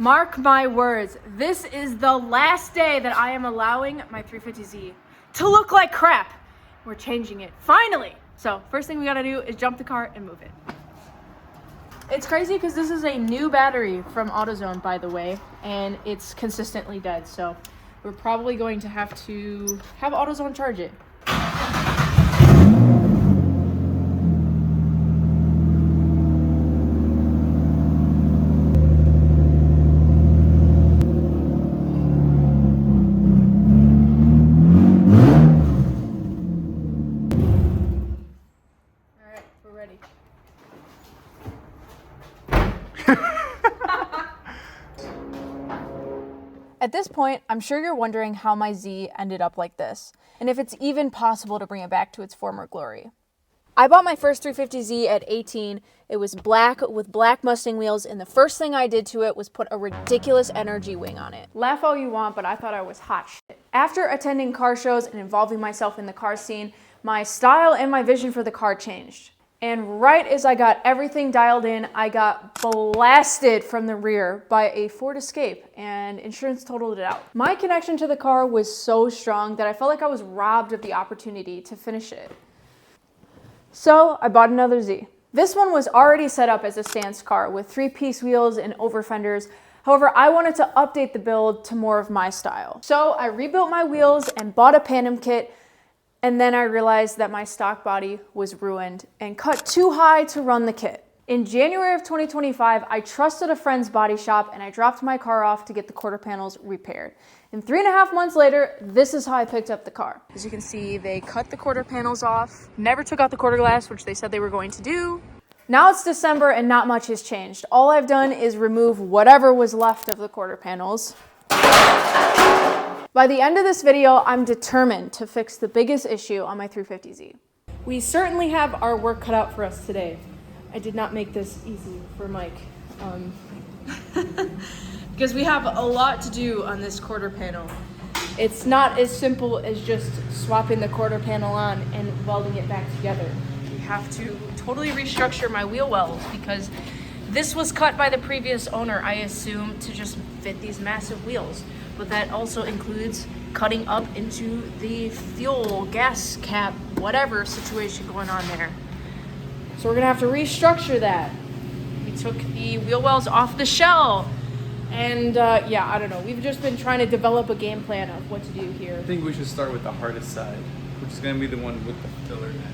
Mark my words, this is the last day that I am allowing my 350Z to look like crap. We're changing it, finally. So first thing we gotta do is jump the car and move it. It's crazy because this is a new battery from AutoZone, by the way, and it's consistently dead. So we're probably going to have AutoZone charge it. At this point, I'm sure you're wondering how my Z ended up like this, and if it's even possible to bring it back to its former glory. I bought my first 350Z at 18. It was black with black Mustang wheels, and the first thing I did to it was put a ridiculous energy wing on it. Laugh all you want, but I thought I was hot shit. After attending car shows and involving myself in the car scene, my style and my vision for the car changed. And right as I got everything dialed in, I got blasted from the rear by a Ford Escape, and insurance totaled it out. My connection to the car was so strong that I felt like I was robbed of the opportunity to finish it. So I bought another Z. This one was already set up as a stance car with 3-piece wheels and over fenders. However, I wanted to update the build to more of my style. So I rebuilt my wheels and bought a Phantom kit. And then I realized that my stock body was ruined and cut too high to run the kit. In January of 2025, I trusted a friend's body shop and I dropped my car off to get the quarter panels repaired. And 3.5 months later, this is how I picked up the car. As you can see, they cut the quarter panels off, never took out the quarter glass, which they said they were going to do. Now it's December and not much has changed. All I've done is remove whatever was left of the quarter panels. By the end of this video, I'm determined to fix the biggest issue on my 350Z. We certainly have our work cut out for us today. I did not make this easy for Mike. Because we have a lot to do on this quarter panel. It's not as simple as just swapping the quarter panel on and welding it back together. We have to totally restructure my wheel wells because this was cut by the previous owner, I assume, to just fit these massive wheels. But that also includes cutting up into the fuel, gas cap, whatever situation going on there. So we're gonna have to restructure that. We took the wheel wells off the shell. And yeah, I don't know. We've just been trying to develop a game plan of what to do here. I think we should start with the hardest side, which is gonna be the one with the filler net.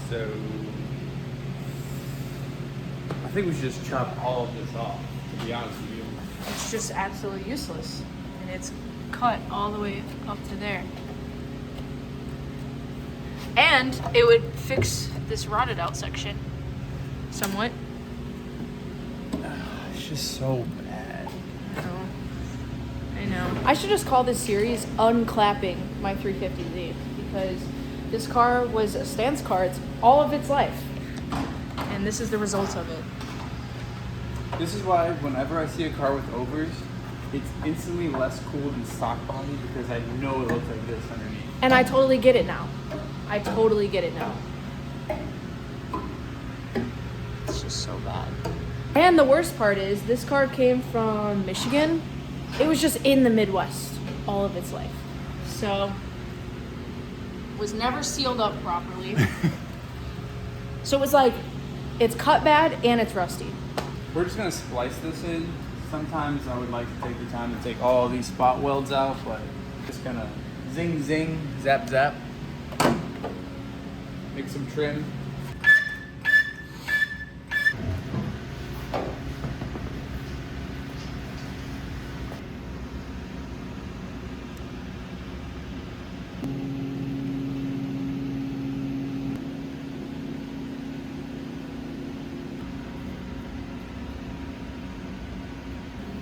So I think we should just chop all of this off, to be honest with you. It's just absolutely useless. And it's cut all the way up to there. And it would fix this rotted out section somewhat. It's just so bad. I know. I should just call this series Unclapping My 350Z because this car was a stance car all of its life. And this is the result of it. This is why whenever I see a car with overs, it's instantly less cool than stock body because I know it looks like this underneath. And I totally get it now. I totally get it now. It's just so bad. And the worst part is this car came from Michigan. It was just in the Midwest all of its life. So, was never sealed up properly. So it was like, it's cut bad and it's rusty. We're just gonna splice this in. Sometimes I would like to take the time to take all these spot welds out, but just gonna zing zing, zap zap. Make some trim.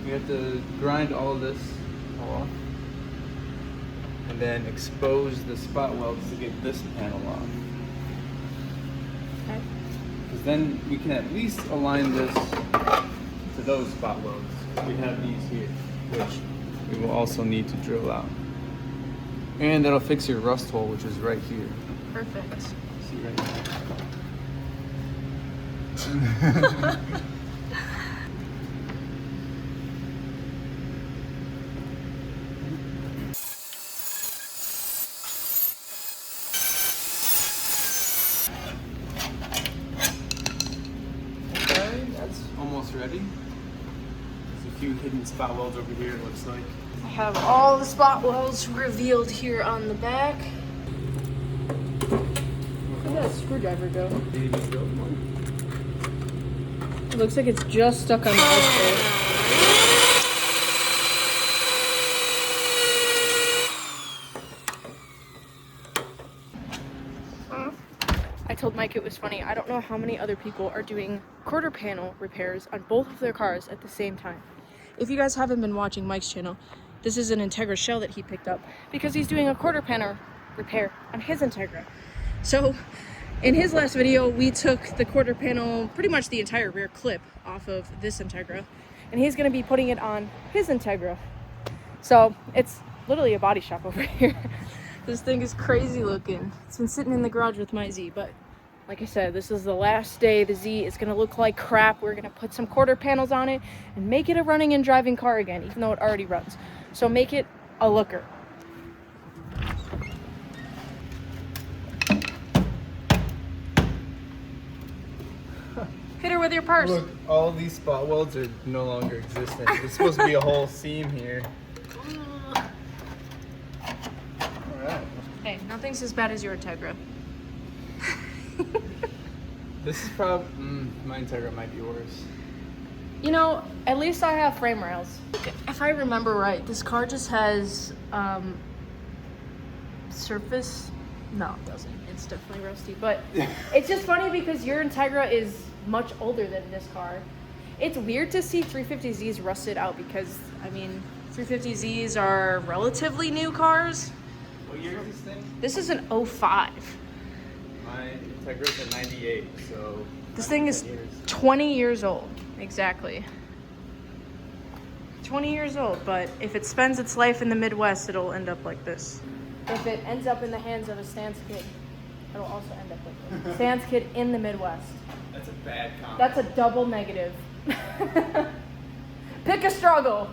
We have to grind all of this off and then expose the spot welds to get this panel off. Okay. Because then we can at least align this to those spot welds. We have these here, which we will also need to drill out. And that'll fix your rust hole, which is right here. Perfect. See right here. few hidden spot welds over here, it looks like. I have all the spot welds revealed here on the back. Where'd that screwdriver go? It looks like it's just stuck on the edge there. I told Mike it was funny. I don't know how many other people are doing quarter panel repairs on both of their cars at the same time. If you guys haven't been watching Mike's channel, this is an Integra shell that he picked up because he's doing a quarter panel repair on his Integra. So in his last video, we took the quarter panel, pretty much the entire rear clip off of this Integra, and he's gonna be putting it on his Integra. So it's literally a body shop over here. This thing is crazy looking. It's been sitting in the garage with my Z, but like I said, this is the last day. The Z is gonna look like crap. We're gonna put some quarter panels on it and make it a running and driving car again, even though it already runs. So make it a looker. Hit her with your purse. Look, all these spot welds are no longer existent. There's supposed to be a whole seam here. Alright. Hey, nothing's as bad as your Integra. This is probably, my Integra might be worse. You know, at least I have frame rails. If I remember right, this car just has surface. No, it doesn't. It's definitely rusty. But it's just funny because your Integra is much older than this car. It's weird to see 350Zs rusted out because, I mean, 350Zs are relatively new cars. What year is this thing? This is an 05. My Integra's a 98, so... This thing is 20 years old. Exactly. 20 years old, but if it spends its life in the Midwest, it'll end up like this. If it ends up in the hands of a Stance kid, it'll also end up like this. Stance kid in the Midwest. That's a bad comment. That's a double negative. Pick a struggle.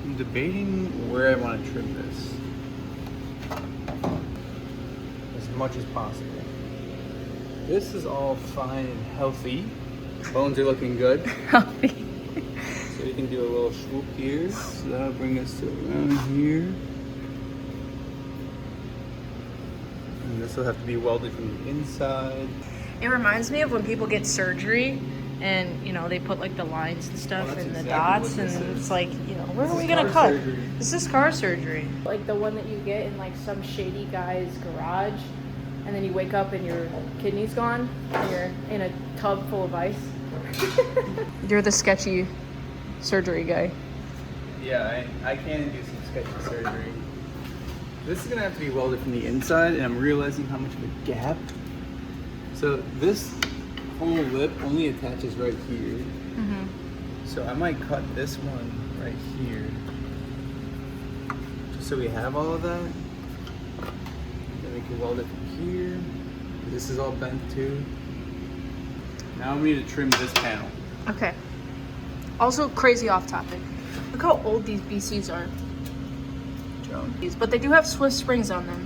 I'm debating where I want to trim this. As much as possible. This is all fine and healthy. Bones are looking good. Healthy. So you can do a little swoop here. So that'll bring us to around here. And this will have to be welded from the inside. It reminds me of when people get surgery and, you know, they put like the lines and stuff and exactly the dots what this and is. it's like, you know, where This are we is gonna car cut? surgery. This is car surgery. Like the one that you get in like some shady guy's garage and then you wake up and your kidney's gone and you're in a tub full of ice. You're the sketchy surgery guy. Yeah, I can do some sketchy surgery. This is gonna have to be welded from the inside, and I'm realizing how much of a gap. So this whole lip only attaches right here. Mm-hmm. So I might cut this one right here, just so we have all of that. Then we can weld it from here. This is all bent too. Now we need to trim this panel. Okay. Also, crazy off topic. Look how old these BCs are. But they do have Swiss springs on them.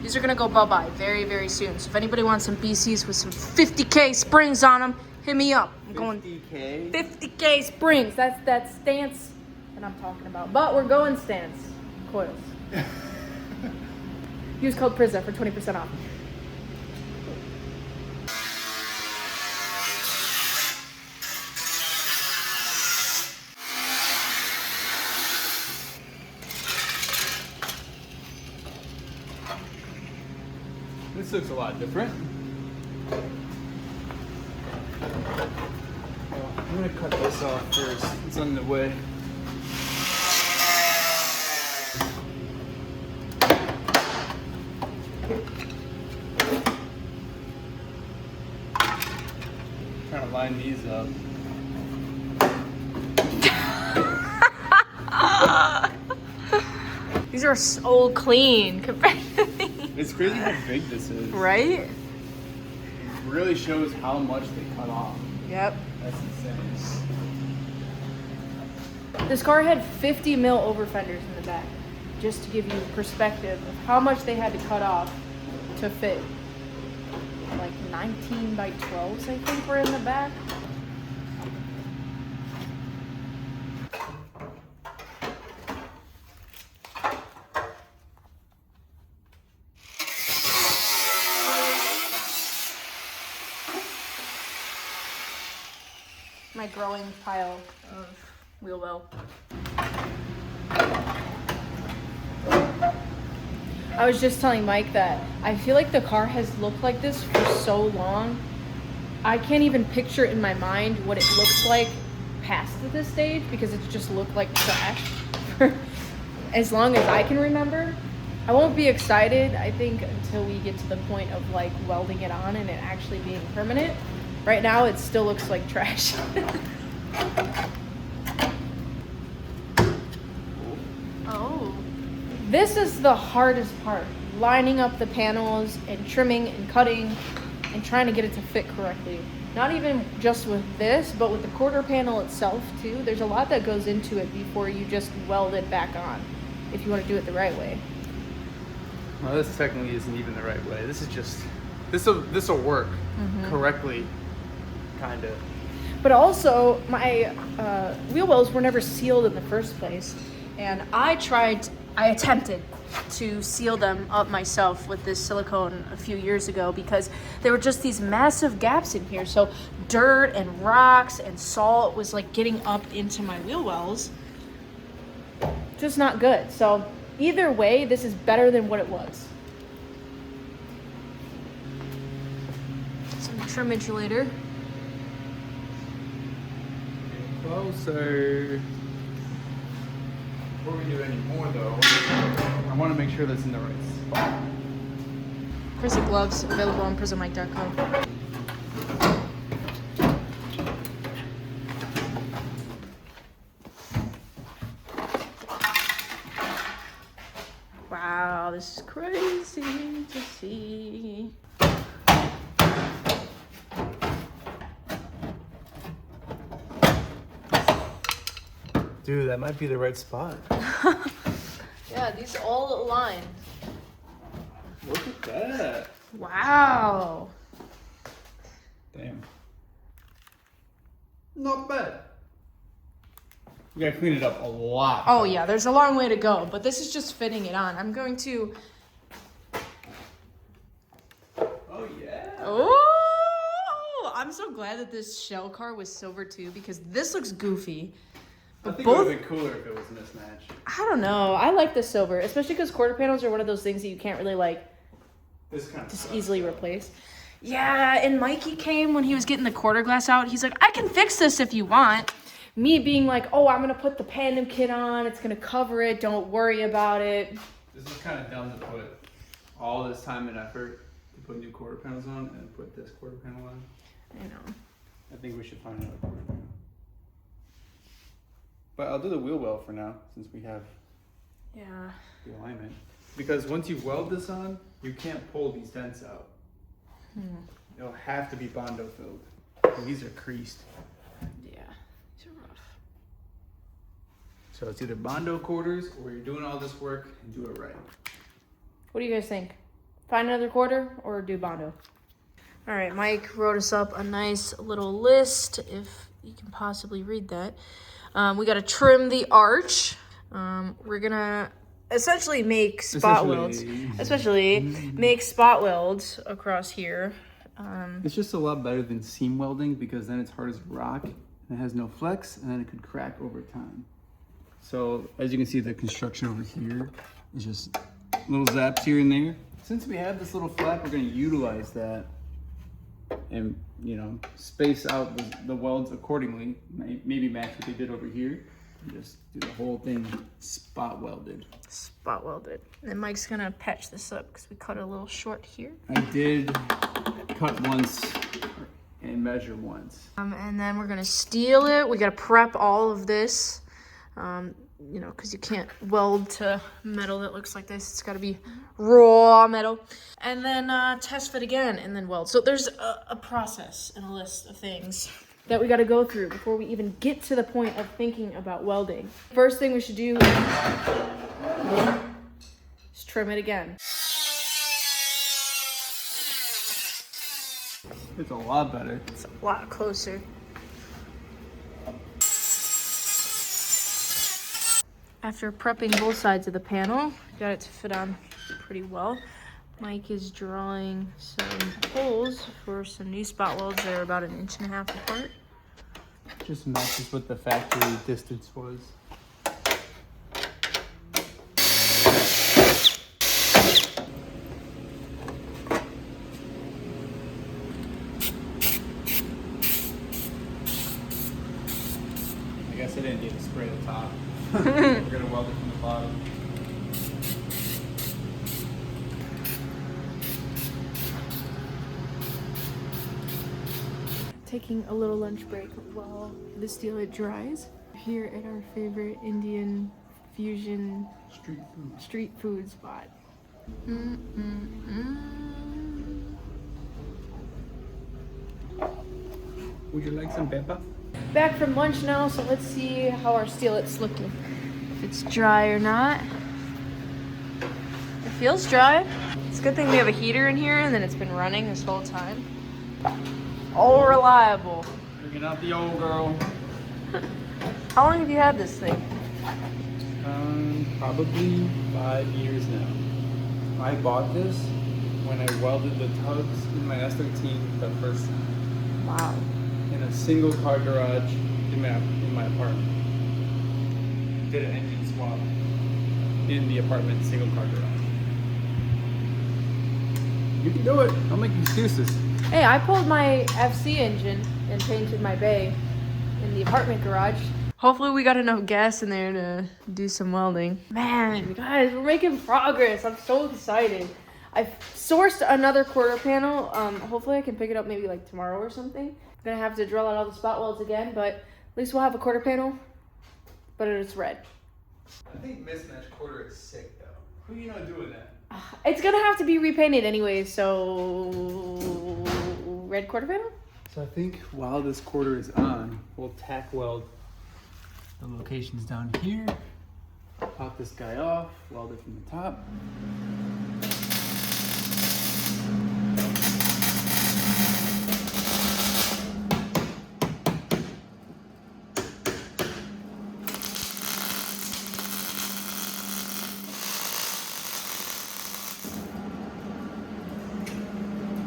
These are gonna go bye-bye very, very soon. So if anybody wants some BCs with some 50K springs on them, hit me up. I'm going 50K? 50K springs. That's that Stance that I'm talking about. But we're going Stance coils. Use code Prizza for 20% off. This looks a lot different. Well, I'm gonna cut this off first. It's on the way. Trying to line these up. These are so clean compared to these. It's crazy how big this is. Right? It really shows how much they cut off. Yep. That's insane. This car had 50 mil over fenders in the back, just to give you perspective of how much they had to cut off to fit like 19 by 12s, I think were in the back. My growing pile of wheel well. I was just telling Mike that I feel like the car has looked like this for so long. I can't even picture in my mind what it looks like past this stage because it's just looked like trash for as long as I can remember. I won't be excited, I think, until we get to the point of like welding it on and it actually being permanent. Right now, it still looks like trash. Oh. This is the hardest part. Lining up the panels and trimming and cutting and trying to get it to fit correctly. Not even just with this, but with the quarter panel itself too. There's a lot that goes into it before you just weld it back on, if you want to do it the right way. Well, this technically isn't even the right way. This is just, this will work correctly, kind of. But also, my wheel wells were never sealed in the first place. And I attempted to seal them up myself with this silicone a few years ago because there were just these massive gaps in here. So dirt and rocks and salt was like getting up into my wheel wells. Just not good. So either way, this is better than what it was. Some trim insulator. Closer. Before we do any more though, I want to make sure that's in the right spot. Prizza gloves available on Prizzamike.com. Wow, this is crazy to see. Dude, that might be the right spot. Yeah, these all align. Look at that. Wow. Damn. Not bad. We gotta clean it up a lot. Oh yeah, there's a long way to go, but this is just fitting it on. I'm going to... Oh yeah. Oh! I'm so glad that this shell car was silver too, because this looks goofy. I think it would have been cooler if it was mismatched. I don't know. I like the silver, especially because quarter panels are one of those things that you can't really like This kind of just easily replace. Yeah, and Mikey came when he was getting the quarter glass out. He's like, I can fix this if you want. Me being like, oh, I'm gonna put the Pandem kit on. It's gonna cover it. Don't worry about it. This is kind of dumb to put all this time and effort to put new quarter panels on and put this quarter panel on. I know. I think we should find another quarter panel. But I'll do the wheel well for now, since we have Yeah. the alignment. Because once you weld this on, you can't pull these dents out. It'll have to be Bondo filled. And these are creased. Yeah. These are rough. So it's either Bondo quarters or you're doing all this work and do it right. What do you guys think? Find another quarter or do Bondo? All right, Mike wrote us up a nice little list, if you can possibly read that. We got to trim the arch. We're gonna essentially make spot welds. Make spot welds across here. It's just a lot better than seam welding because then it's hard as rock and it has no flex and then it could crack over time. So as you can see, the construction over here is just little zaps here and there. Since we have this little flap, we're going to utilize that and, you know, space out the welds accordingly. Maybe match what they did over here and just do the whole thing spot welded. Spot welded. And Mike's gonna patch this up because we cut it a little short here. I did cut once and measure once. And then we're gonna steel it. We gotta prep all of this. You know, because you can't weld to metal that looks like this. It's got to be raw metal. And then test fit again and then weld. So there's a process and a list of things that we got to go through before we even get to the point of thinking about welding. First thing we should do is trim it again. It's a lot better. It's a lot closer. After prepping both sides of the panel, got it to fit on pretty well. Mike is drawing some holes for some new spot welds. They're about 1.5 inches apart. Just matches what the factory distance was. I guess I didn't need to spray the top. We're gonna weld it from the bottom. Taking a little lunch break while the steel dries. Here at our favorite Indian fusion street food spot. Would you like some pepper? Back from lunch now, so let's see how our steelet's looking. If it's dry or not. It feels dry. It's a good thing we have a heater in here and then it's been running this whole time. All reliable. Bringing out the old girl. How long have you had this thing? Probably 5 years now. I bought this when I welded the tugs in my S13 the first time. Wow. In a single car garage in my apartment. Did an engine swap in the apartment, single car garage. You can do it. Don't make excuses. Hey, I pulled my FC engine and painted my bay in the apartment garage. Hopefully we got enough gas in there to do some welding. Man, guys, we're making progress. I'm so excited. I've sourced another quarter panel. Hopefully I can pick it up maybe like tomorrow or something. I'm gonna have to drill out all the spot welds again, but at least we'll have a quarter panel, but it's red. I think mismatch quarter is sick though. Who you know doing that? It's gonna have to be repainted anyway, so red quarter panel? So I think while this quarter is on, we'll tack weld the locations down here. Pop this guy off, weld it from the top.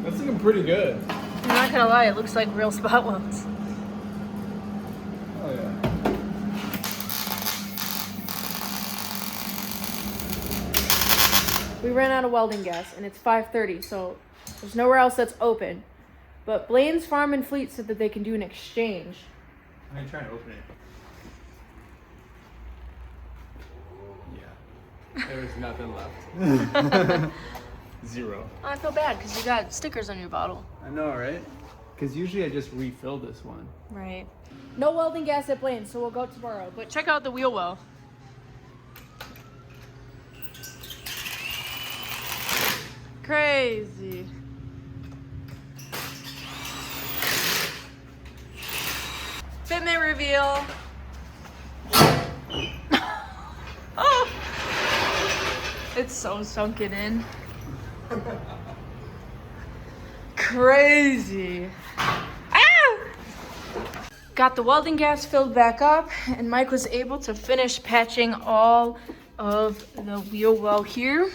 That's looking pretty good. I'm not gonna lie, it looks like real spot welds. Oh yeah. We ran out of welding gas and it's 5:30, so there's nowhere else that's open. But Blaine's Farm and Fleet said that they can do an exchange. I'm gonna try and open it. Yeah. There was nothing left. Zero. I feel bad because you got stickers on your bottle. I know, right? Because usually I just refill this one. Right. No welding gas at Blaine's, so we'll go tomorrow. But check out the wheel well. Crazy. Fitment reveal. Oh, it's so sunken in. Crazy. Ah! Got the welding gas filled back up, and Mike was able to finish patching all of the wheel well here.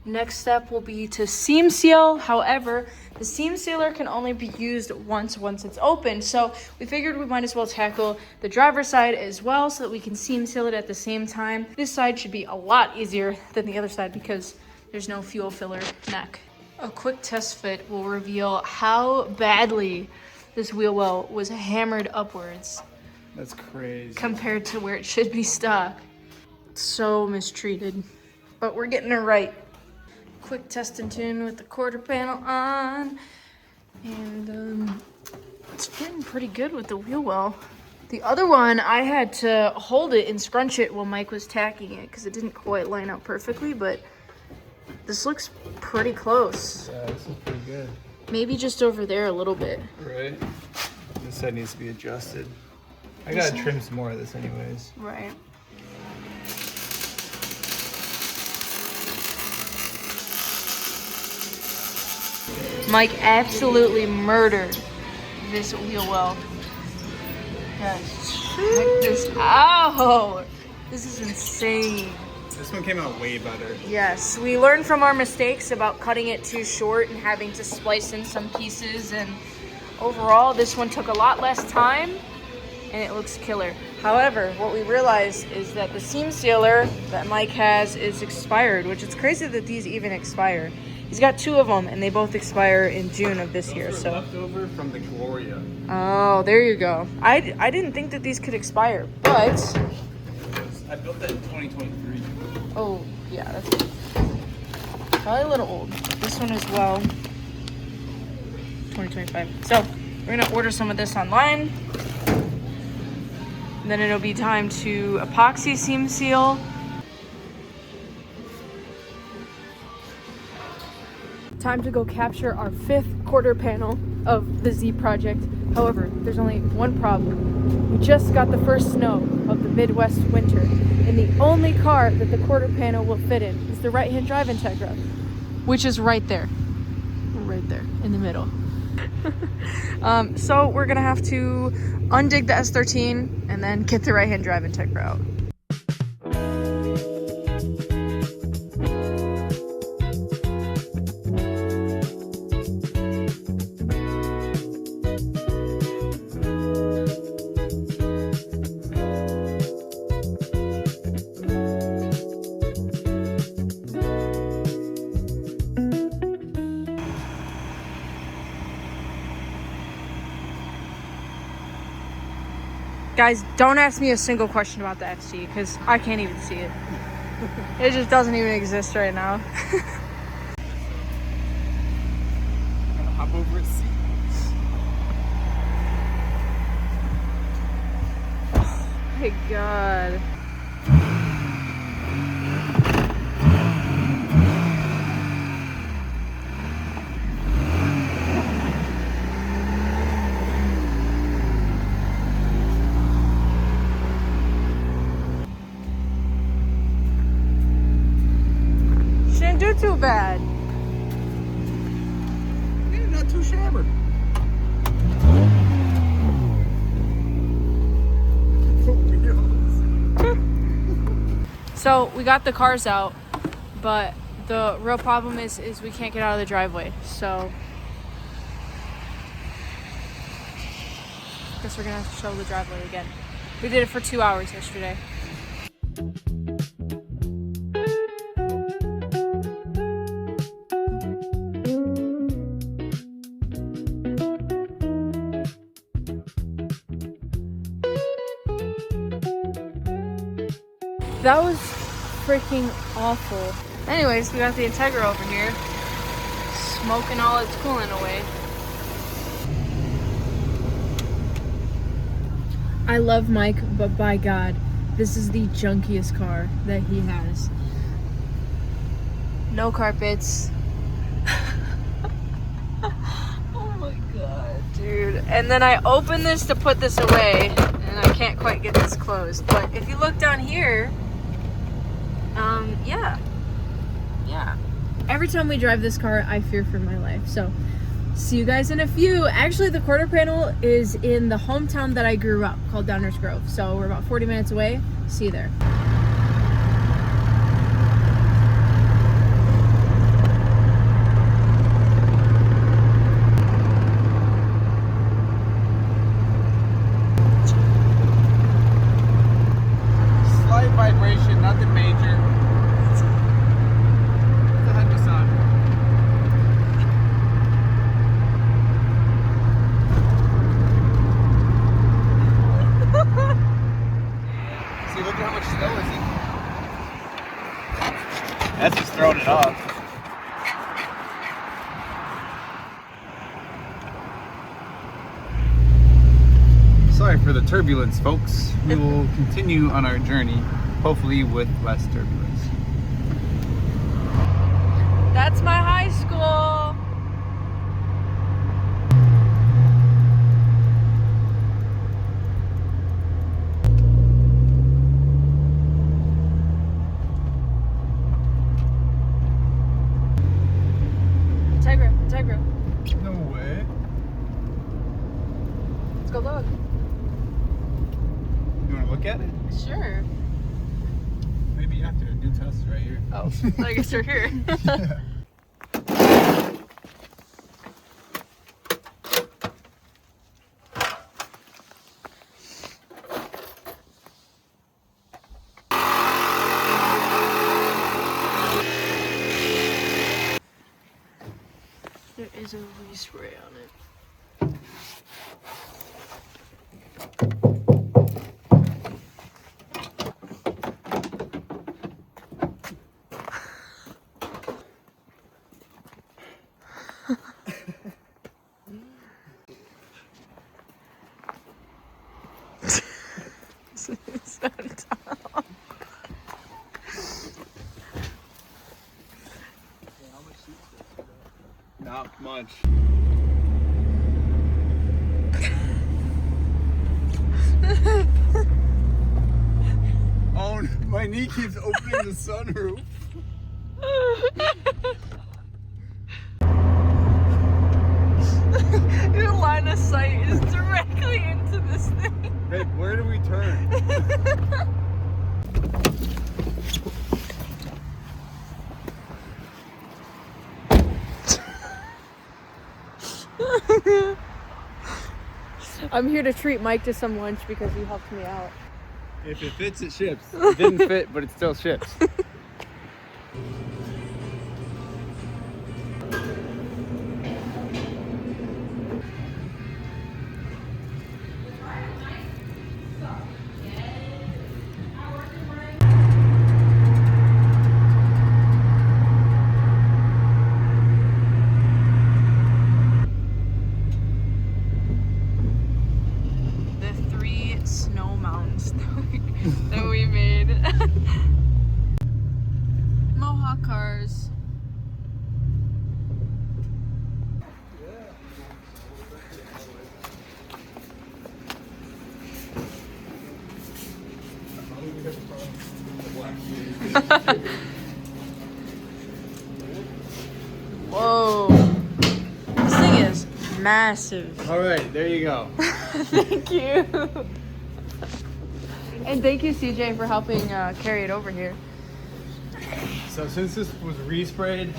Next step will be to seam seal. However, the seam sealer can only be used once it's open. So we figured we might as well tackle the driver's side as well so that we can seam seal it at the same time. This side should be a lot easier than the other side because there's no fuel filler neck. A quick test fit will reveal how badly this wheel well was hammered upwards. That's crazy. Compared to where it should be stuck. So mistreated, but we're getting it right. Quick test and tune with the quarter panel on, and it's getting pretty good with the wheel well. The other one, I had to hold it and scrunch it while Mike was tacking it because it didn't quite line up perfectly, but this looks pretty close. Yeah, this is pretty good. Maybe just over there a little bit. Right? This side needs to be adjusted. I gotta trim some more of this anyways. Right. Mike absolutely murdered this wheel well. Guys, check this out. This is insane. This one came out way better. Yes, we learned from our mistakes about cutting it too short and having to splice in some pieces, and overall this one took a lot less time and it looks killer. However, what we realized is that the seam sealer that Mike has is expired, which is crazy that these even expire. He's got 2 of them and they both expire in June of this year. So leftover from the Gloria. Oh, there you go. I didn't think that these could expire, but I built that in 2023. oh yeah, that's probably a little old. This one as well, 2025. So we're gonna order some of this online. And then it'll be time to epoxy seam seal. Time to go capture our 5th quarter panel of the Z project. However, there's only one problem. We just got the first snow of the Midwest winter, and the only car that the quarter panel will fit in is the right-hand drive Integra, which is right there in the middle. So we're gonna have to undig the S13 and then get the right-hand drive Integra out. Guys, don't ask me a single question about the XT because I can't even see it. It just doesn't even exist right now. I'm gonna hop over its seat. Oh my god. Do too bad. Yeah, not too shabby. So we got the cars out, but the real problem is we can't get out of the driveway. So guess we're gonna have to shovel the driveway again. We did it for 2 hours yesterday. That was freaking awful. Anyways, we got the Integra over here, smoking all its coolant away. I love Mike, but by God, this is the junkiest car that he has. No carpets. Oh my God, dude. And then I open this to put this away, and I can't quite get this closed. But if you look down here, yeah. Every time we drive this car, I fear for my life. So, see you guys in a few. Actually, the quarter panel is in the hometown that I grew up, called Downers Grove. So we're about 40 minutes away. See you there. Slight vibration, nothing major. That's just throwing it off. Sorry for the turbulence, folks. We will continue on our journey, hopefully with less turbulence. That's my high school. Integra. real dog. You want to look at it? Sure. Maybe after. Do test right here. Oh, I guess we're here. There is a respray on it. So dumb. Not much. Oh, my knee keeps opening the sunroof. Your line of sight is directly into this thing. Babe, where do we turn? I'm here to treat Mike to some lunch because he helped me out. If it fits, it ships. It didn't fit, but it still ships. The 3 snow mounds that we made. Mohawk cars. Whoa. This thing is massive. All right, there you go. Thank you. And thank you, CJ, for helping carry it over here. So since this was resprayed,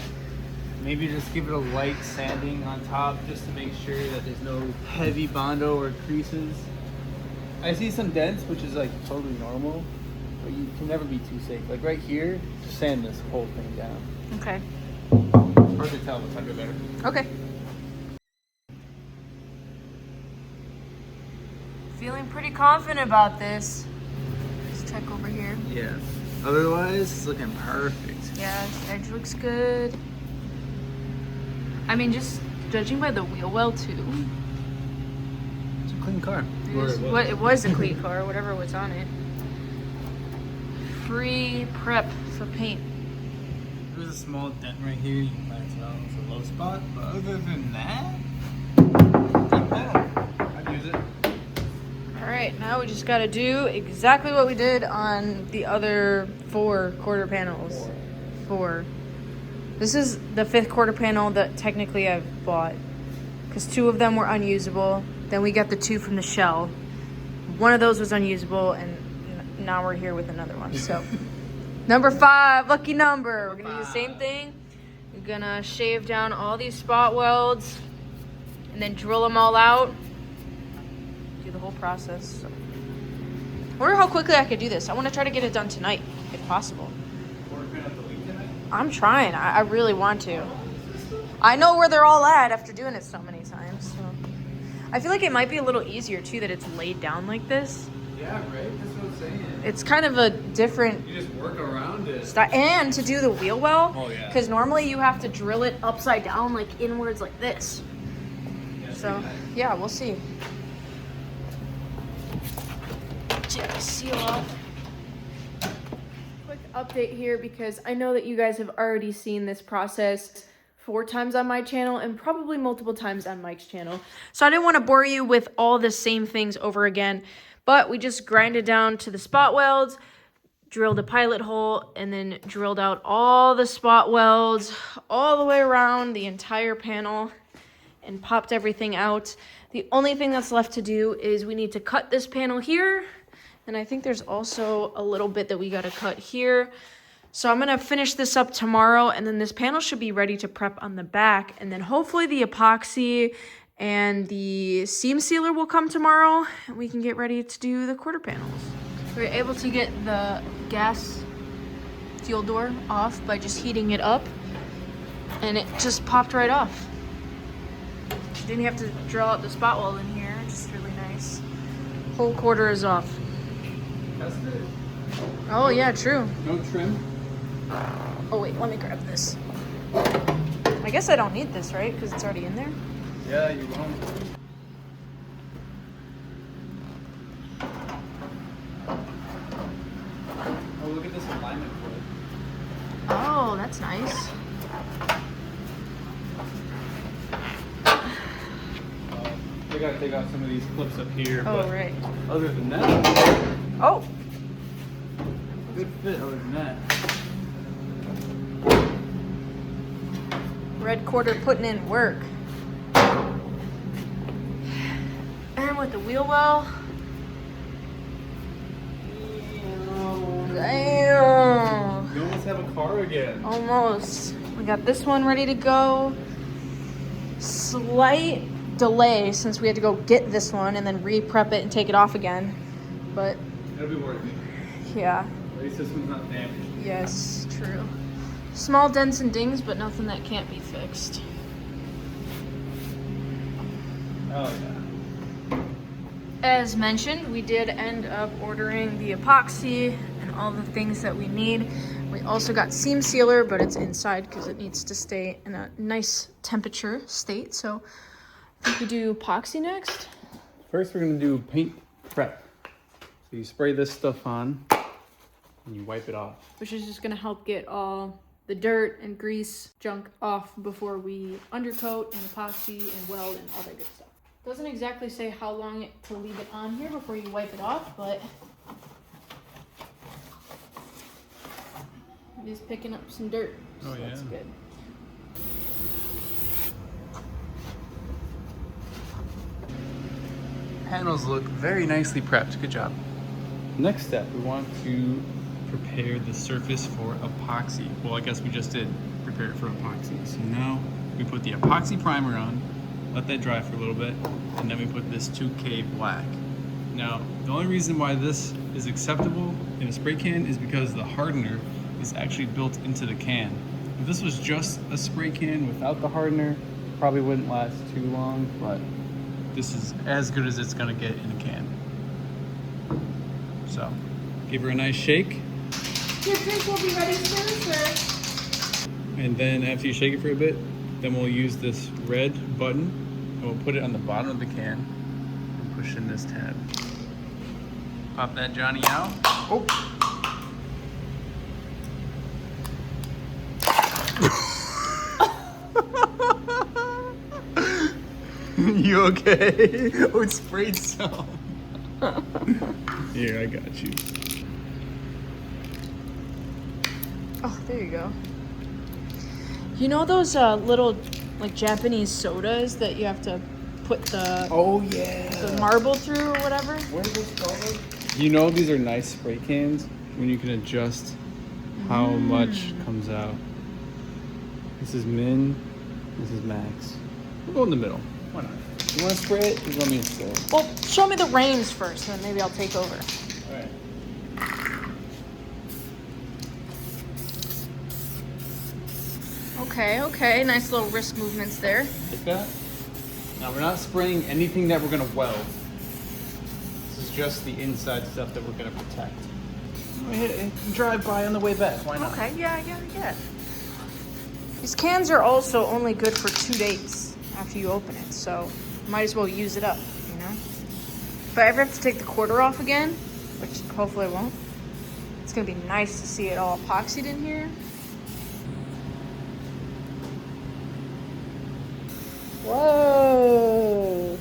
maybe just give it a light sanding on top just to make sure that there's no heavy Bondo or creases. I see some dents, which is like totally normal, but you can never be too safe. Like right here, just sand this whole thing down. Okay. Hard to tell what's under there. Okay. Feeling pretty confident about this. Let's check over here. Yeah. Otherwise, it's looking perfect. Yeah, edge looks good. I mean, just judging by the wheel well too. It's a clean car. It was a clean car, whatever was on it. Free prep for paint. There's a small dent right here. You can glance it out. It's a low spot, but other than that, good panel. I'd use it. All right, now we just got to do exactly what we did on the other 4 quarter panels. 4. This is the 5th quarter panel that technically I've bought because 2 of them were unusable. Then we got the 2 from the shell. One of those was unusable, and now we're here with another one. So, number 5, lucky number. We're gonna do the same thing. We're gonna shave down all these spot welds, and then drill them all out. Do the whole process. So. I wonder how quickly I could do this. I want to try to get it done tonight, if possible. I'm trying. I really want to. I know where they're all at after doing it so many times. So. I feel like it might be a little easier too that it's laid down like this. Yeah, right? That's what I'm saying. It's kind of a different You just work around it. style. And to do the wheel well, Oh, yeah. because normally you have to drill it upside down, like inwards like this. Yeah, So, yeah, we'll see. Check seal off. Quick update here because I know that you guys have already seen this process 4 times on my channel and probably multiple times on Mike's channel. So I didn't want to bore you with all the same things over again, but we just grinded down to the spot welds, drilled a pilot hole, and then drilled out all the spot welds all the way around the entire panel and popped everything out. The only thing that's left to do is we need to cut this panel here. And I think there's also a little bit that we got to cut here. So I'm going to finish this up tomorrow, and then this panel should be ready to prep on the back. And then hopefully the epoxy and the seam sealer will come tomorrow, and we can get ready to do the quarter panels. We were able to get the gas fuel door off by just heating it up, and it just popped right off. Didn't have to draw out the spot weld in here, which is really nice. Whole quarter is off. That's it. Oh yeah, true. No trim. Oh wait, let me grab this. I guess I don't need this, right? Because it's already in there. Yeah, you won't. Oh, look at this alignment board. Oh, that's nice. They gotta take out some of these clips up here. Oh, but right. other than that, Oh, good fit. Other than that, red quarter putting in work. And with the wheel well. Damn. you almost have a car again. Almost. We got this one ready to go. Slight delay since we had to go get this one and then re-prep it and take it off again. But It'll be worth it. yeah. At least this one's not damaged. Yes, true. Small dents and dings, but nothing that can't be fixed. Oh yeah. As mentioned, we did end up ordering the epoxy and all the things that we need. We also got seam sealer, but it's inside because it needs to stay in a nice temperature state. So I think we do epoxy next. First, we're gonna do paint prep. So you spray this stuff on, and you wipe it off. Which is just gonna help get all the dirt and grease junk off before we undercoat and epoxy and weld and all that good stuff. Doesn't exactly say how long to leave it on here before you wipe it off, but it is picking up some dirt, so Oh, yeah. that's good. Panels look very nicely prepped. Good job. Next step, we want to prepare the surface for epoxy. Well, I guess we just did prepare it for epoxy. So now we put the epoxy primer on, let that dry for a little bit, and then we put this 2K black. Now, the only reason why this is acceptable in a spray can is because the hardener is actually built into the can. If this was just a spray can without the hardener, probably wouldn't last too long, but this is as good as it's gonna get in a can. So, give her a nice shake. Your drink will be ready soon, sir. And then after you shake it for a bit, then we'll use this red button and we'll put it on the bottom of the can and push in this tab. Pop that Johnny out. Oh! You okay? Oh, it sprayed some. Here, I got you. Oh, there you go. You know those little like Japanese sodas that you have to put the the marble through or whatever? What are those called? You know these are nice spray cans when you can adjust how much comes out. This is min, this is max. We'll go in the middle. Why not? You want to spray it? Just let me spray it. Well, show me the range first, and then maybe I'll take over. All right. Okay. Nice little wrist movements there. Like that. Now we're not spraying anything that we're gonna weld. This is just the inside stuff that we're gonna protect. Drive by on the way back. Why not? Okay, yeah. These cans are also only good for 2 days after you open it, so might as well use it up, you know? If I ever have to take the quarter off again, which hopefully I won't, it's gonna be nice to see it all epoxied in here. Whoa!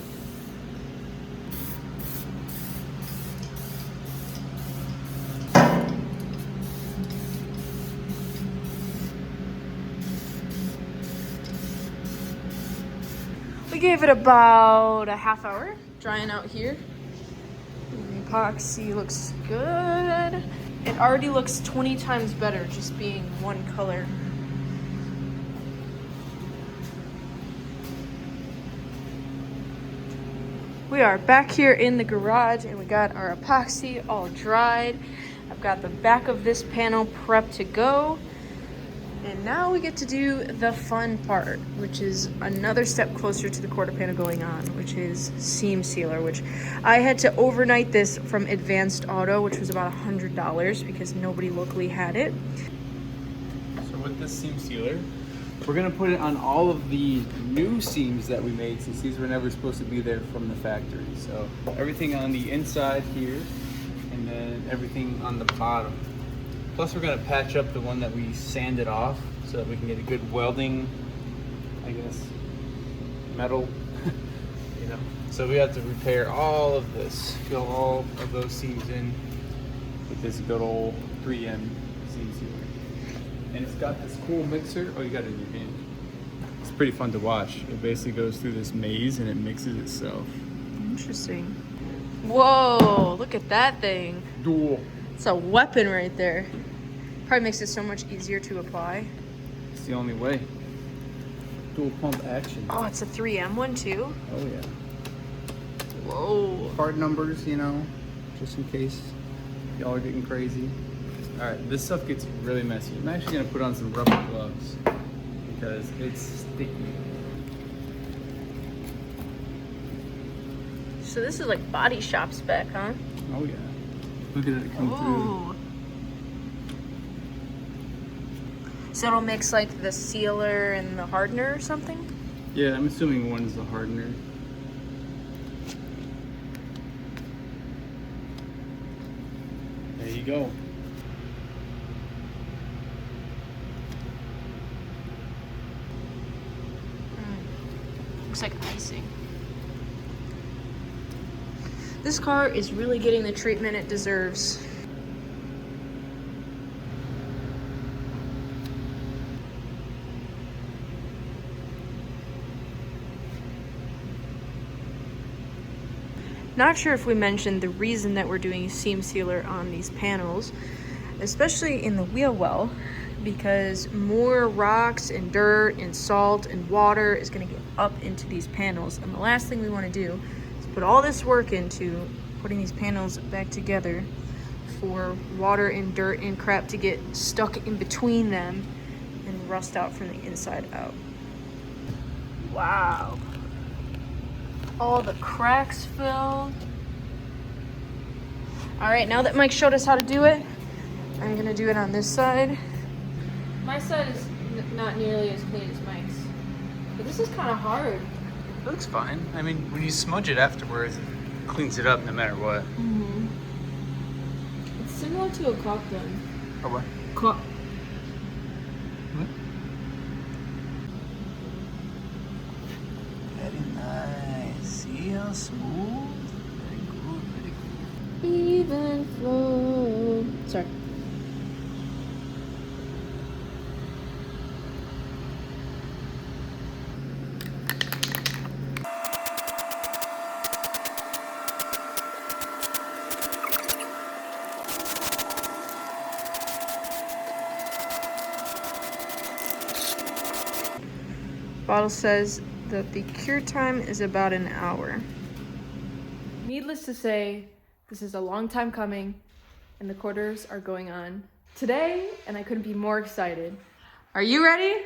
gave it about a half hour drying out here. The epoxy looks good. It already looks 20 times better just being one color. We are back here in the garage and we got our epoxy all dried. I've got the back of this panel prepped to go. And now we get to do the fun part, which is another step closer to the quarter panel going on, which is seam sealer, which I had to overnight this from Advanced Auto, which was about $100 because nobody locally had it. So with this seam sealer, we're gonna put it on all of the new seams that we made since these were never supposed to be there from the factory. So everything on the inside here and then everything on the bottom. Plus we're gonna patch up the one that we sanded off so that we can get a good welding, I guess, metal, you know. So we have to repair all of this, fill all of those seams in with this good old 3M seam sealer. And it's got this cool mixer. Oh, you got it in your hand. It's pretty fun to watch. It basically goes through this maze and it mixes itself. Interesting. Whoa, look at that thing. Dual. It's a weapon right there. Probably makes it so much easier to apply. It's the only way. Dual pump action. Oh, it's a 3M one too? Oh yeah. Whoa. Part numbers, you know, just in case y'all are getting crazy. All right, this stuff gets really messy. I'm actually gonna put on some rubber gloves because it's sticky. So this is like body shop spec, huh? Oh yeah. Look at it come through. So it'll mix like the sealer and the hardener or something? Yeah, I'm assuming one's the hardener. There you go. Looks like icing. This car is really getting the treatment it deserves. Not sure if we mentioned the reason that we're doing seam sealer on these panels, especially in the wheel well, because more rocks and dirt and salt and water is going to get up into these panels. And the last thing we want to do is put all this work into putting these panels back together for water and dirt and crap to get stuck in between them and rust out from the inside out. Wow. All the cracks filled. All right, now that Mike showed us how to do it, I'm gonna do it on this side. My side is not nearly as clean as Mike's, but this is kind of hard. It looks fine. I mean, when you smudge it afterwards, it cleans it up no matter what. Mm-hmm. It's similar to a caulk gun. Or what? Caulk. What? Very nice. See how smooth? Very good, very good. Even flow. Sorry. Bottle says that the cure time is about an hour. Needless to say, this is a long time coming, and the quarters are going on today, and I couldn't be more excited. Are you ready?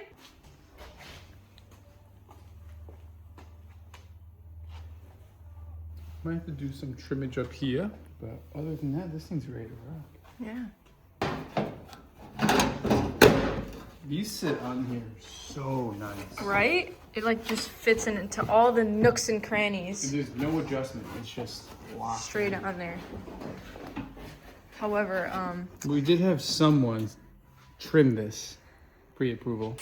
Might have to do some trimmage up here, but other than that, this thing's ready to rock. Yeah. These sit on here so nice. Right? It like just fits into all the nooks and crannies. There's no adjustment. It's just locked Straight in. on there. However, We did have someone trim this pre-approval.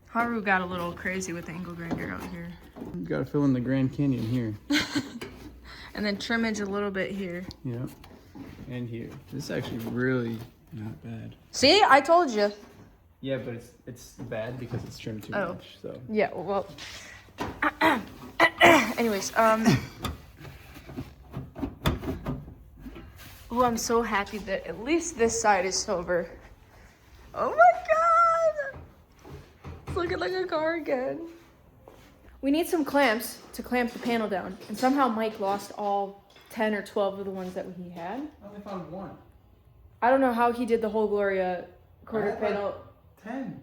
Haru got a little crazy with the angle grinder out here. You gotta fill in the Grand Canyon here. And then trimmage a little bit here. Yep. And here. This is actually really not bad. See, I told you. Yeah, but it's bad because it's trimmed too Oh. much. So Yeah, well. Anyways, oh, I'm so happy that at least this side is silver. Oh my god! It's looking like a car again. We need some clamps to clamp the panel down. And somehow Mike lost all 10 or 12 of the ones that he had. I only found one. I don't know how he did the whole Gloria quarter panel. Like 10.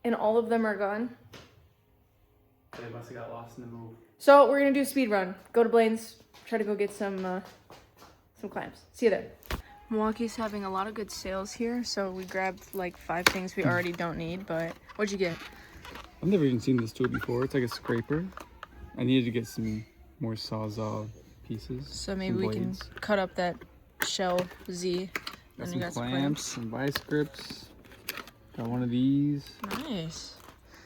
And all of them are gone. They must have got lost in the move. So we're gonna do a speed run. Go to Blaine's, try to go get some clamps. See you there. Milwaukee's having a lot of good sales here, so we grabbed like 5 things we already don't need, but what'd you get? I've never even seen this tool before. It's like a scraper. I needed to get some more Sawzall pieces. So maybe we can cut up that shell Z. Got And some you got some clamps, some vice grips. Got one of these. Nice.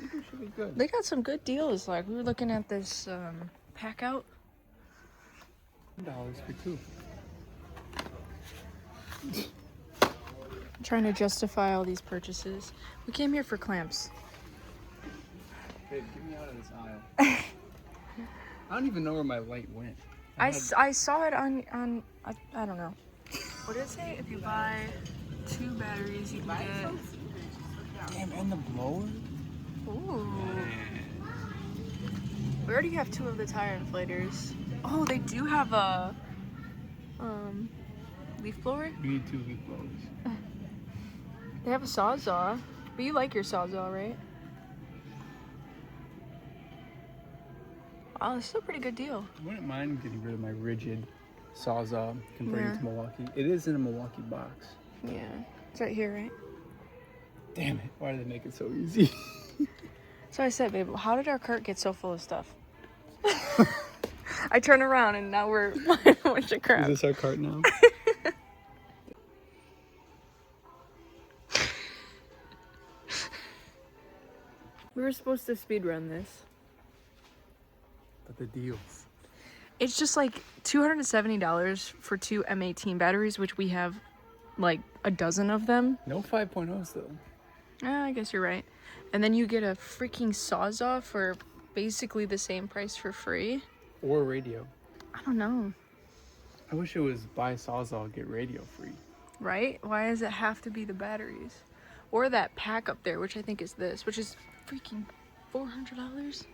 I think it should be good. They got some good deals. Like we were looking at this pack out. $10 for 2. I'm trying to justify all these purchases. We came here for clamps. Babe, get me out of this aisle. I don't even know where my light went. I saw it on I don't know. What did it say? If you buy 2 batteries, you can get. Damn, and the blower? Ooh. We already have 2 of the tire inflators. Oh, they do have a leaf blower. You need 2 leaf blowers. They have a Sawzall, but you like your Sawzall, right? Wow, it's still a pretty good deal. I wouldn't mind getting rid of my rigid Sawzall, converting Yeah. it to Milwaukee. It is in a Milwaukee box. Yeah, it's right here, right? Damn it, why did they make it so easy? So I said, babe, how did our cart get so full of stuff? I turn around and now we're a bunch of crap. Is this our cart now? We were supposed to speed run this. But the deals. It's just like $270 for 2 M18 batteries, which we have like a dozen of them. No 5.0s though. I guess you're right. And then you get a freaking Sawzall for basically the same price for free. Or radio. I don't know. I wish it was buy Sawzall, get radio free. Right? Why does it have to be the batteries? Or that pack up there, which I think is this, which is freaking $400.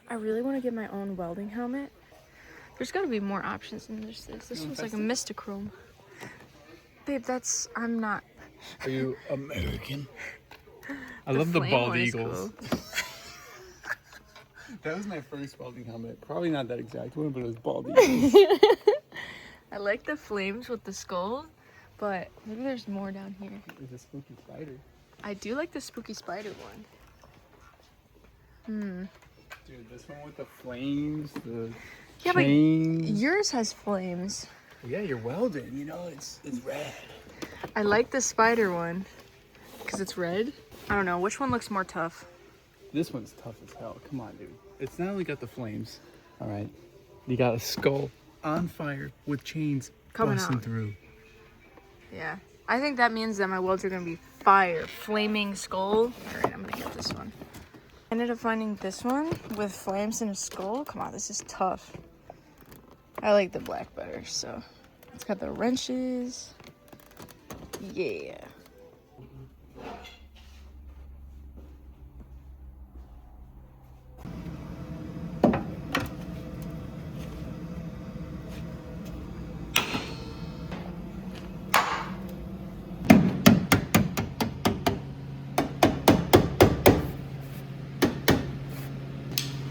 I really want to get my own welding helmet. There's got to be more options than just this. This one's like a Mistachrome. Babe, I'm not. Are you American? I The love the flame bald one is eagles. cool. That was my first welding helmet. Probably not that exact one, but it was bald eagles. I like the flames with the skull, but maybe there's more down here. There's a spooky spider. I do like the spooky spider one. Dude, this one with the flames, the Yeah, chains. but yours has flames. Yeah, you're welding. You know, it's red. I like the spider one because it's red. I don't know. Which one looks more tough? This one's tough as hell. Come on, dude. It's not only got the flames, all right? You got a skull on fire with chains Coming busting out. through. Yeah. I think that means that my welds are going to be fire. Flaming skull. All right, I'm going to get this one. Ended up finding this one with flames and a skull. Come on, this is tough. I like the black better, so. It's got the wrenches. Yeah.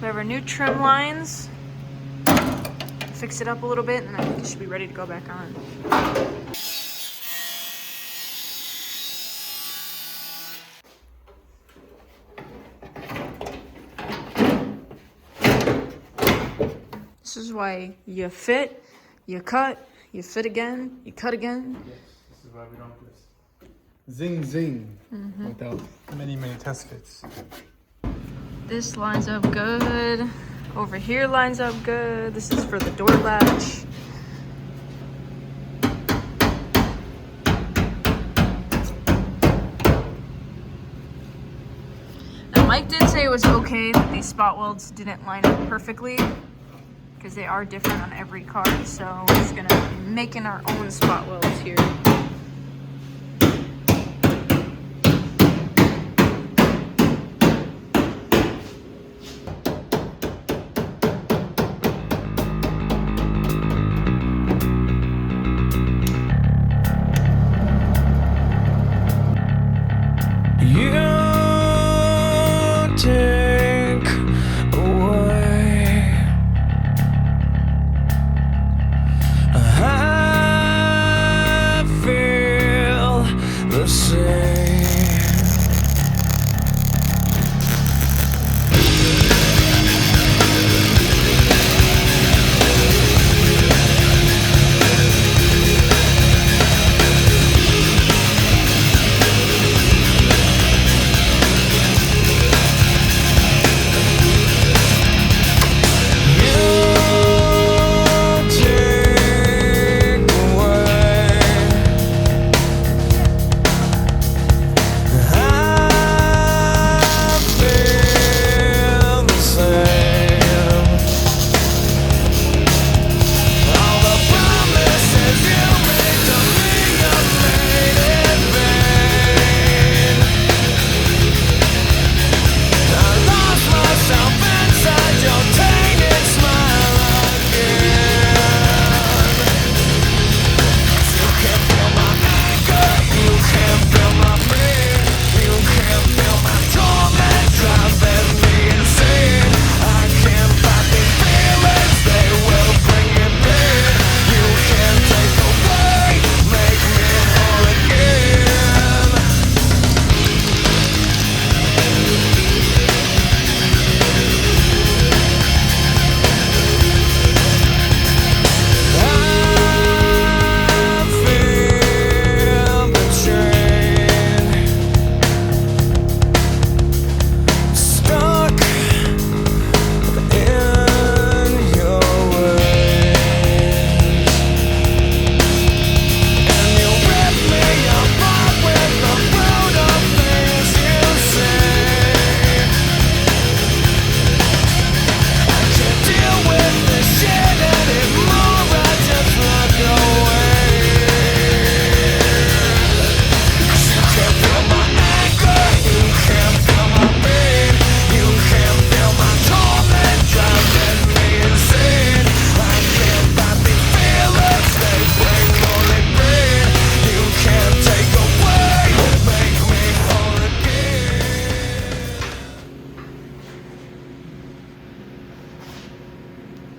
We have our new trim lines. Fix it up a little bit, and then I think it should be ready to go back on. This is why you fit, you cut, you fit again, you cut again. Yes, this is why we don't just zing zing without many test fits. This lines up good. Over here lines up good. This is for the door latch. Mike did say it was okay that these spot welds didn't line up perfectly, because they are different on every car, so we're just gonna be making our own spot welds here.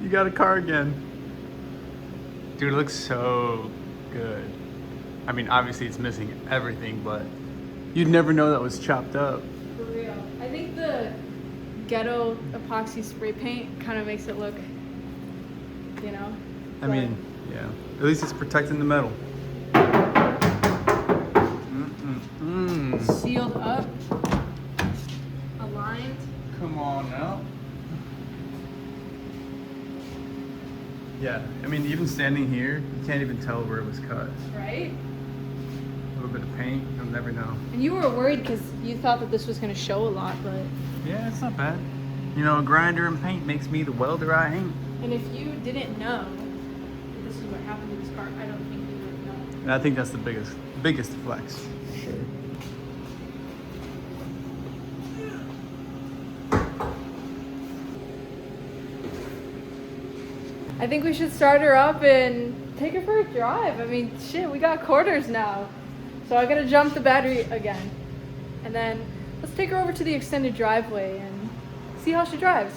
You got a car again. Dude, it looks so good. I mean, obviously it's missing everything, but you'd never know that was chopped up. For real. I think the ghetto epoxy spray paint kind of makes it look, you know? I mean, yeah. At least it's protecting the metal. Sealed up, aligned. Come on now. Yeah, I mean, even standing here, you can't even tell where it was cut. Right? A little bit of paint, you'll never know. And you were worried because you thought that this was going to show a lot, but... Yeah, it's not bad. You know, a grinder and paint makes me the welder I ain't. And if you didn't know that this is what happened to this car, I don't think you would know. And I think that's the biggest flex. Sure. I think we should start her up and take her for a drive. I mean, shit, we got quarters now. So I gotta jump the battery again. And then let's take her over to the extended driveway and see how she drives.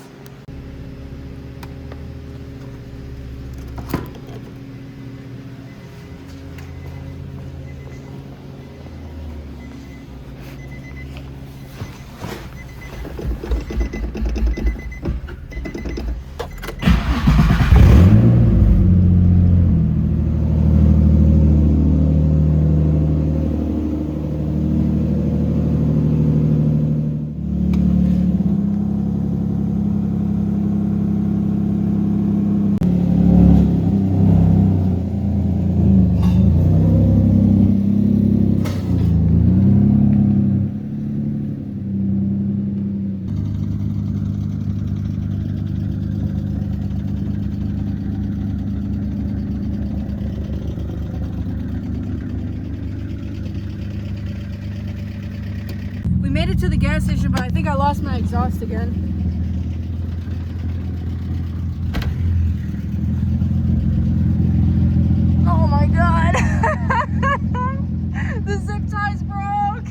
We made it to the gas station, but I think I lost my exhaust again. Oh my god! The zip tie's broke!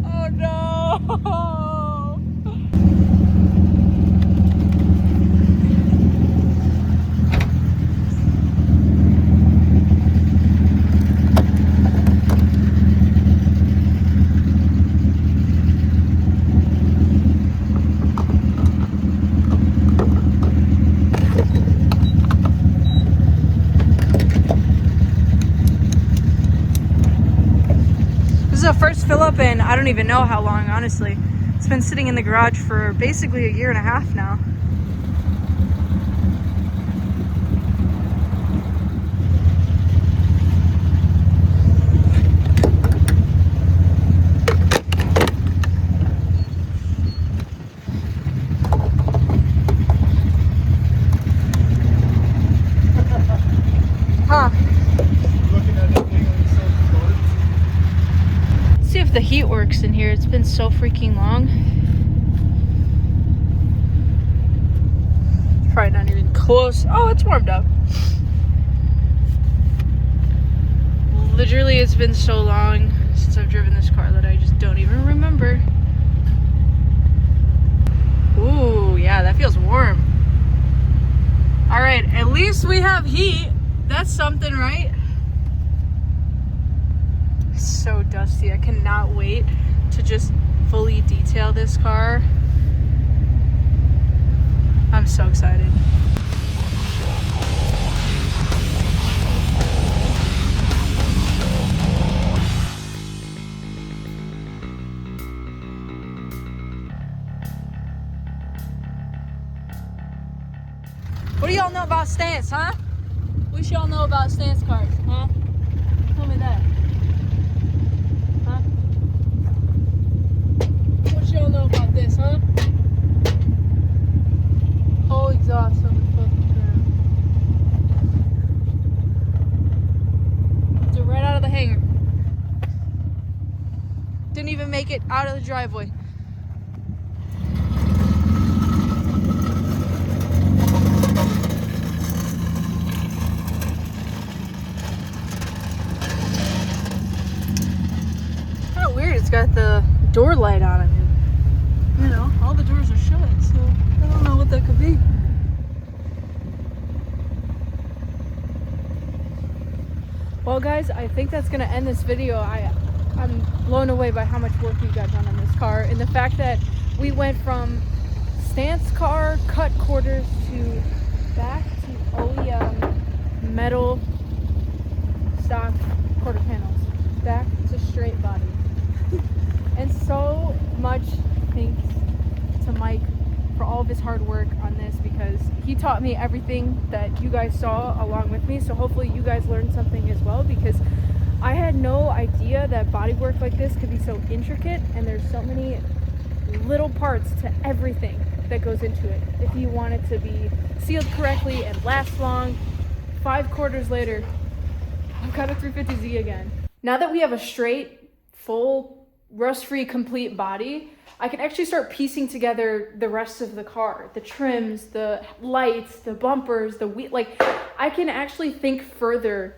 Oh no! First fill up in I don't even know how long, honestly. It's been sitting in the garage for basically a year and a half now. Huh. See if the heat works in here. It's been so freaking long. Probably not even close. Oh, it's warmed up. Literally, it's been so long since I've driven this car that I just don't even remember. Ooh, yeah, that feels warm. All right, at least we have heat. That's something, right? So dusty. I cannot wait to just fully detail this car. I'm so excited. What do y'all know about stance, huh? What y'all know about stance cars, huh? Tell me that. Huh? What y'all know about this, huh? Whole exhaust on the fucking ground. It's right out of the hangar. Didn't even make it out of the driveway. Kind of weird. It's got the door light on it. You know, all the doors are shut, so I don't know what that could be. Well, guys, I think that's gonna end this video. I'm blown away by how much work you got done on this car, and the fact that we went from stance car cut quarters to back to OEM metal stock quarter panels, back to straight body. And so much thanks to Mike for all of his hard work on this, because he taught me everything that you guys saw along with me. So hopefully you guys learned something as well, because I had no idea that bodywork like this could be so intricate, and there's so many little parts to everything that goes into it. If you want it to be sealed correctly and last long, 5 quarters later, I've got a 350Z again. Now that we have a straight, full, rust-free, complete body, I can actually start piecing together the rest of the car. The trims, the lights, the bumpers, the wheel. Like, I can actually think further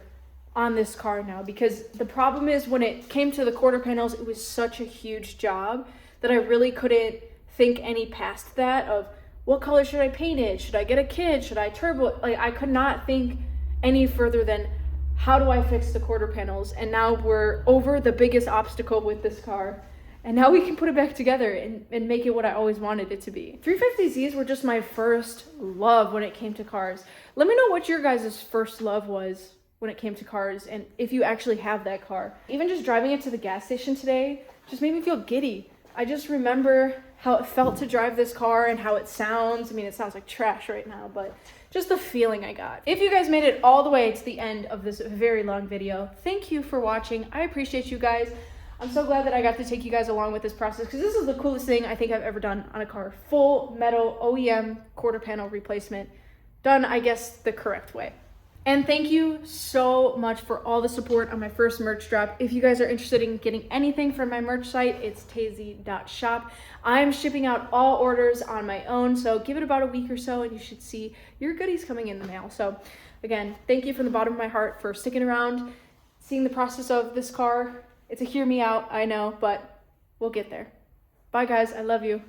on this car now, because the problem is when it came to the quarter panels, it was such a huge job that I really couldn't think any past that of what color should I paint it? Should I get a kit? Should I turbo? Like, I could not think any further than how do I fix the quarter panels? And now we're over the biggest obstacle with this car. And now we can put it back together and make it what I always wanted it to be. 350Zs were just my first love when it came to cars. Let me know what your guys' first love was when it came to cars, and if you actually have that car. Even just driving it to the gas station today just made me feel giddy. I just remember how it felt to drive this car and how it sounds. I mean, it sounds like trash right now, but just the feeling I got. If you guys made it all the way to the end of this very long video, thank you for watching. I appreciate you guys. I'm so glad that I got to take you guys along with this process, because this is the coolest thing I think I've ever done on a car. Full metal OEM quarter panel replacement, done, I guess, the correct way. And thank you so much for all the support on my first merch drop. If you guys are interested in getting anything from my merch site, it's tazy.shop. I'm shipping out all orders on my own, so give it about a week or so and you should see your goodies coming in the mail. So again, thank you from the bottom of my heart for sticking around, seeing the process of this car. It's a hear me out, I know, but we'll get there. Bye guys, I love you.